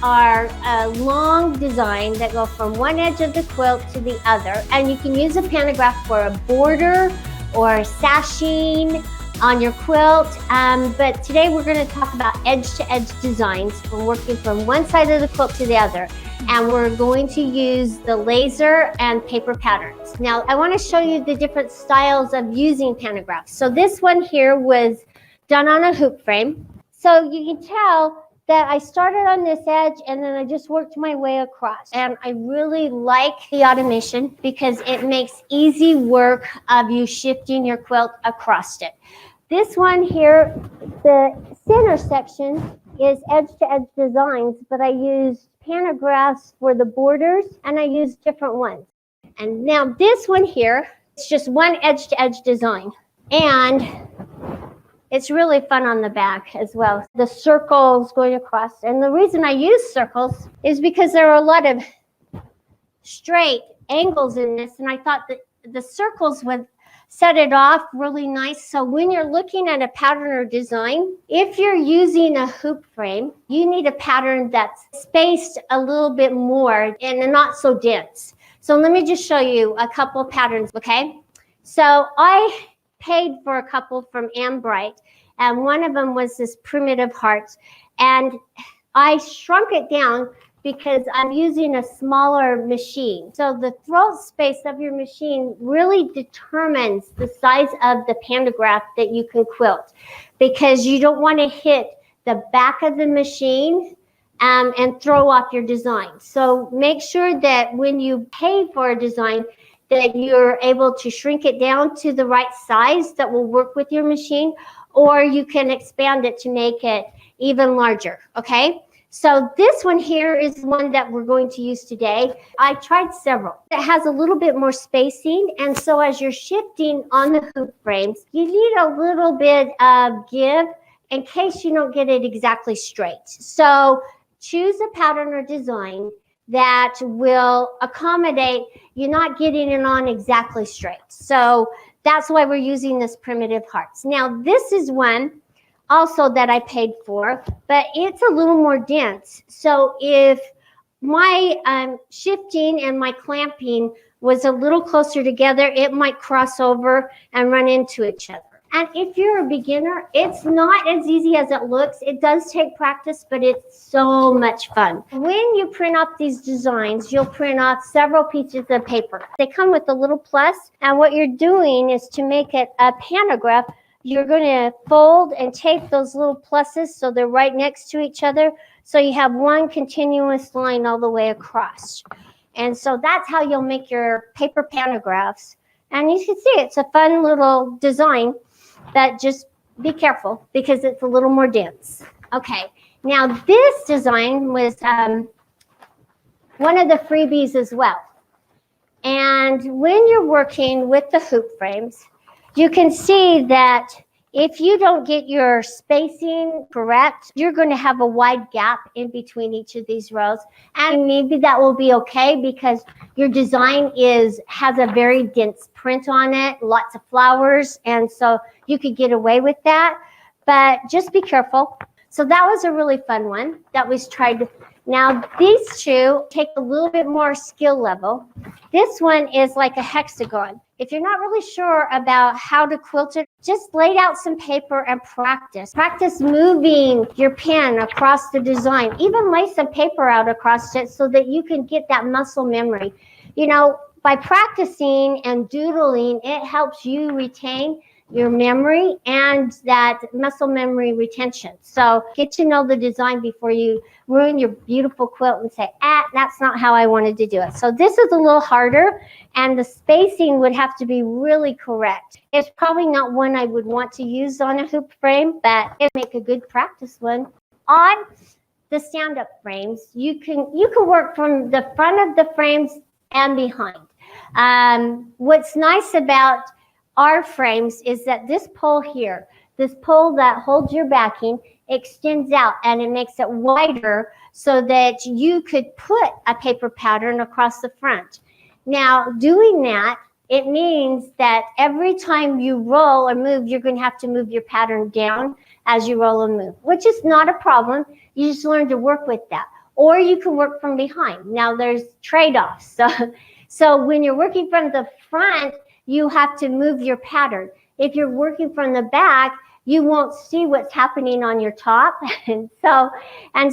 are a long design that go from one edge of the quilt to the other, and you can use a pantograph for a border or sashing on your quilt, but today we're going to talk about edge-to-edge designs from working from one side of the quilt to the other, and we're going to use the laser and paper patterns. Now I want to show you the different styles of using pantographs. So this one here was done on a hoop frame, so you can tell that I started on this edge and then I just worked my way across. And I really like the automation because it makes easy work of you shifting your quilt across it. This one here, the center section is edge-to-edge designs, but I used pantographs for the borders and I used different ones. And now this one here, it's just one edge-to-edge design. And it's really fun on the back as well. The circles going across. And the reason I use circles is because there are a lot of straight angles in this. And I thought that the circles would set it off really nice. So when you're looking at a pattern or design, if you're using a hoop frame, you need a pattern that's spaced a little bit more and not so dense. So let me just show you a couple patterns, okay? So I paid for a couple from Bright, and one of them was this primitive heart, and I shrunk it down because I'm using a smaller machine. So the throat space of your machine really determines the size of the pantograph that you can quilt, because you don't want to hit the back of the machine and throw off your design. So make sure that when you pay for a design that you're able to shrink it down to the right size that will work with your machine, or you can expand it to make it even larger, okay? So this one here is one that we're going to use today. I tried several. It has a little bit more spacing, and so as you're shifting on the hoop frames, you need a little bit of give in case you don't get it exactly straight. So choose a pattern or design that will accommodate you not getting it on exactly straight. So that's why we're using this primitive hearts. Now this is one also that I paid for, but it's a little more dense. So if my shifting and my clamping was a little closer together, it might cross over and run into each other. And if you're a beginner, it's not as easy as it looks. It does take practice, but it's so much fun. When you print off these designs, you'll print off several pieces of paper. They come with a little plus, and what you're doing is to make it a pantograph, you're going to fold and tape those little pluses so they're right next to each other, so you have one continuous line all the way across. And so that's how you'll make your paper pantographs. And you can see it's a fun little design. But just be careful because it's a little more dense. Okay, now this design was one of the freebies as well. And when you're working with the hoop frames, you can see that if you don't get your spacing correct, you're going to have a wide gap in between each of these rows. And maybe that will be okay because your design has a very dense print on it, lots of flowers, and so you could get away with that. But just be careful. So that was a really fun one that we tried. Now these two take a little bit more skill level. This one is like a hexagon. If you're not really sure about how to quilt it, just lay out some paper and practice. Practice moving your pen across the design. Even lay some paper out across it so that you can get that muscle memory. You know, by practicing and doodling, it helps you retain your memory and that muscle memory retention. So get to know the design before you ruin your beautiful quilt and say, that's not how I wanted to do it. So this is a little harder, and the spacing would have to be really correct. It's probably not one I would want to use on a hoop frame, but it make a good practice one. On the stand-up frames, you can work from the front of the frames and behind. What's nice about our frames is that this pole here, this pole that holds your backing, extends out and it makes it wider so that you could put a paper pattern across the front. Now, doing that, it means that every time you roll or move, you're going to have to move your pattern down as you roll and move, which is not a problem. You just learn to work with that. or you can work from behind. Now there's trade-offs. So when you're working from the front, you have to move your pattern. If you're working from the back, you won't see what's happening on your top. And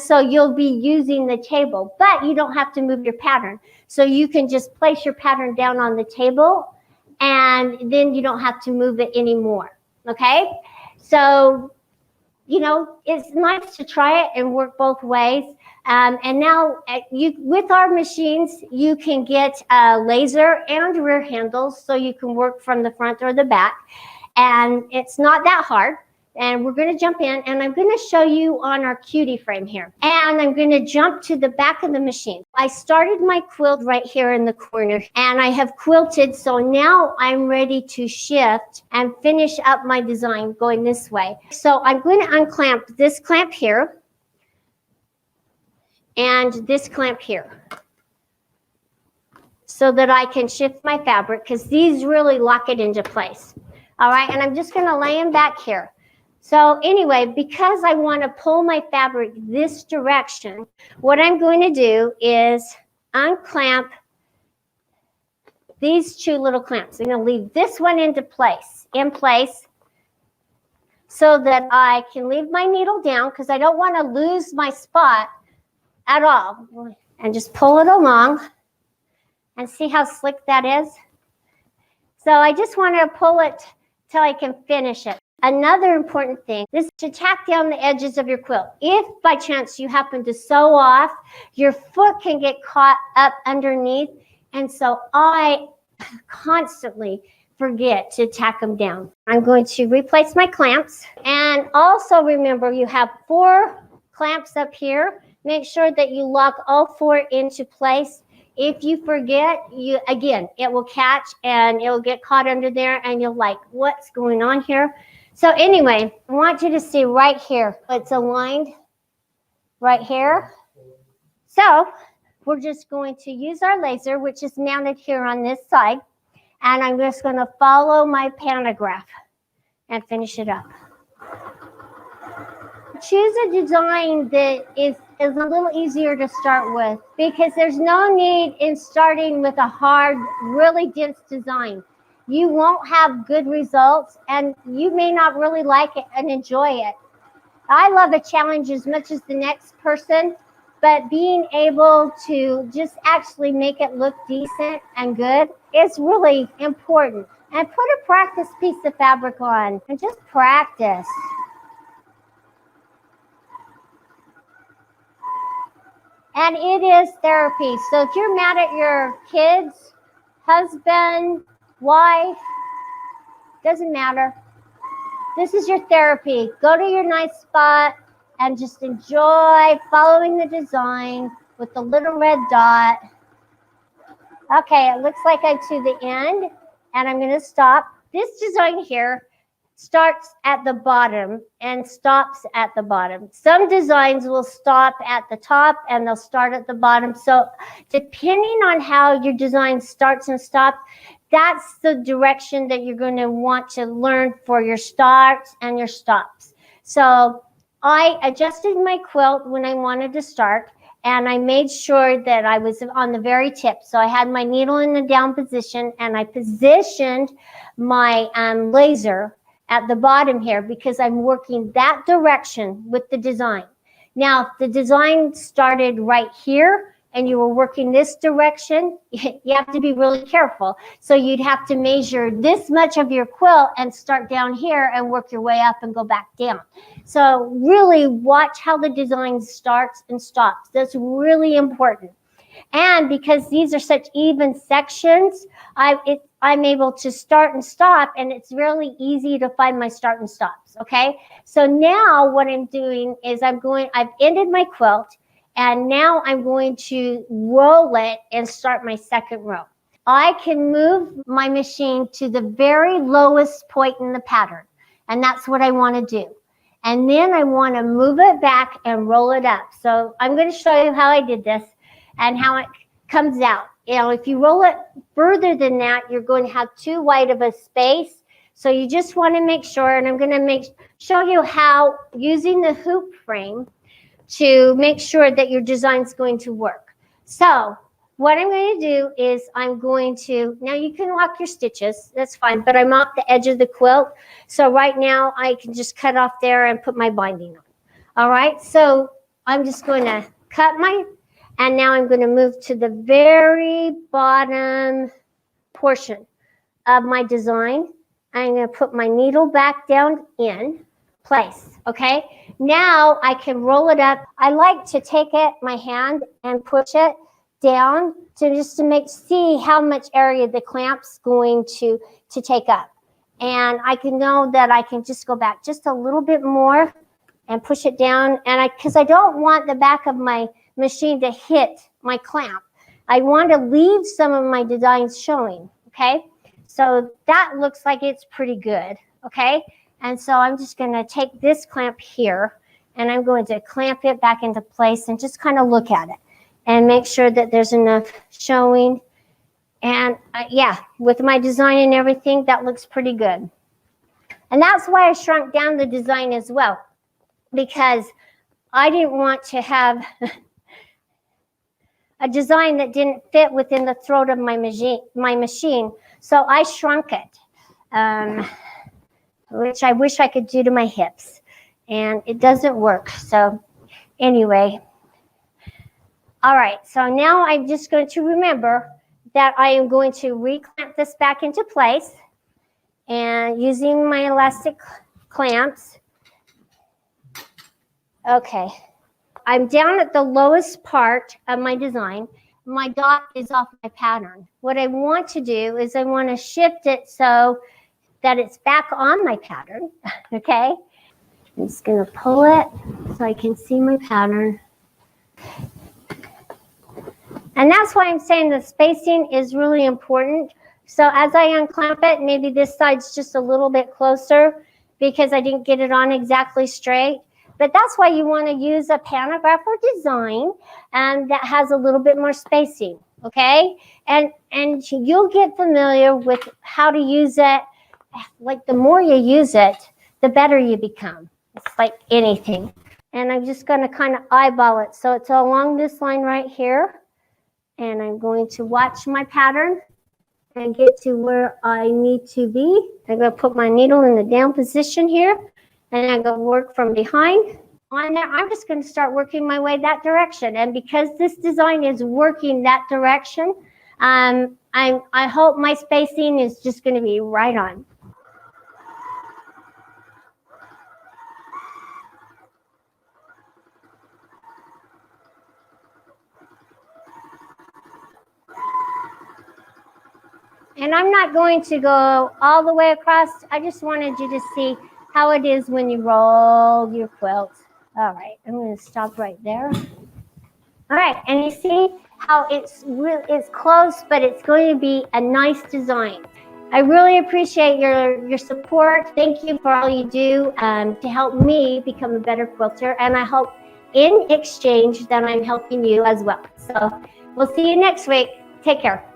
so you'll be using the table, but you don't have to move your pattern. So you can just place your pattern down on the table, and then you don't have to move it anymore. Okay? So, it's nice to try it and work both ways. And now with our machines, you can get laser and rear handles, so you can work from the front or the back. And it's not that hard. And we're going to jump in, and I'm going to show you on our cutie frame here. And I'm going to jump to the back of the machine. I started my quilt right here in the corner, and I have quilted, so now I'm ready to shift and finish up my design going this way. So I'm going to unclamp this clamp here and this clamp here, so that I can shift my fabric, because these really lock it into place. All right, and I'm just going to lay them back here. So anyway, because I want to pull my fabric this direction, what I'm going to do is unclamp these two little clamps. I'm going to leave this one in place, so that I can leave my needle down, because I don't want to lose my spot at all. And just pull it along, and see how slick that is? So I just want to pull it till I can finish it. Another important thing is to tack down the edges of your quilt. If by chance you happen to sew off, your foot can get caught up underneath. And so I constantly forget to tack them down. I'm going to replace my clamps. And also remember, you have 4 clamps up here. Make sure that you lock all 4 into place. If you forget, it will catch and it will get caught under there, and you'll like, what's going on here? So anyway, I want you to see right here. It's aligned right here. So we're just going to use our laser, which is mounted here on this side. And I'm just going to follow my pantograph and finish it up. Choose a design that is a little easier to start with, because there's no need in starting with a hard, really dense design. You won't have good results, and you may not really like it and enjoy it. I love a challenge as much as the next person, but being able to just actually make it look decent and good is really important. And put a practice piece of fabric on and just practice. And it is therapy. So if you're mad at your kids, husband, wife, doesn't matter. This is your therapy. Go to your nice spot and just enjoy following the design with the little red dot. Okay, it looks like I'm to the end, and I'm going to stop. This design here starts at the bottom and stops at the bottom. Some designs will stop at the top and they'll start at the bottom. So depending on how your design starts and stops, that's the direction that you're going to want to learn for your starts and your stops. So I adjusted my quilt when I wanted to start, and I made sure that I was on the very tip. So I had my needle in the down position, and I positioned my laser at the bottom here, because I'm working that direction with the design. Now, if the design started right here and you were working this direction, you have to be really careful. So you'd have to measure this much of your quilt and start down here and work your way up and go back down. So really watch how the design starts and stops. That's really important. And because these are such even sections, I'm able to start and stop, and it's really easy to find my start and stops, okay? So now what I'm doing is I've ended my quilt, and now I'm going to roll it and start my second row. I can move my machine to the very lowest point in the pattern, and that's what I want to do. And then I want to move it back and roll it up. So I'm going to show you how I did this and how it comes out. You know, if you roll it further than that, you're going to have too wide of a space. So you just want to make sure, and I'm going to show you how, using the hoop frame, to make sure that your design's going to work. So what I'm going to do is I'm going to, now you can lock your stitches, that's fine, but I'm off the edge of the quilt. So right now I can just cut off there and put my binding on. All right, so I'm just going to cut my, and now I'm going to move to the very bottom portion of my design. I'm going to put my needle back down in place, okay? Now I can roll it up. I like to take it, my hand, and push it down to just to see how much area the clamp's going to take up. And I can know that I can just go back just a little bit more and push it down. And because I don't want the back of my machine to hit my clamp. I want to leave some of my designs showing, okay? So that looks like it's pretty good, okay? And so I'm just going to take this clamp here and I'm going to clamp it back into place and just kind of look at it and make sure that there's enough showing. And yeah, with my design and everything, that looks pretty good. And that's why I shrunk down the design as well, because I didn't want to have a design that didn't fit within the throat of my machine. So I shrunk it, which I wish I could do to my hips. And it doesn't work. So anyway. All right, so now I'm just going to remember that I am going to reclamp this back into place and using my elastic clamps. Okay, I'm down at the lowest part of my design. My dot is off my pattern. What I want to do is I want to shift it so that it's back on my pattern, okay? I'm just going to pull it so I can see my pattern. And that's why I'm saying the spacing is really important. So as I unclamp it, maybe this side's just a little bit closer because I didn't get it on exactly straight. But that's why you want to use a pantograph or design that has a little bit more spacing, okay? And you'll get familiar with how to use it. Like the more you use it, the better you become. It's like anything. And I'm just going to kind of eyeball it. So it's along this line right here. And I'm going to watch my pattern and get to where I need to be. I'm going to put my needle in the down position here. And I'm going to work from behind. On there, I'm just going to start working my way that direction. And because this design is working that direction, I hope my spacing is just going to be right on. And I'm not going to go all the way across. I just wanted you to see how it is when you roll your quilt. All right, I'm going to stop right there. All right, and you see how it's close, but it's going to be a nice design. I really appreciate your support. Thank you for all you do to help me become a better quilter. And I hope in exchange that I'm helping you as well. So we'll see you next week. Take care.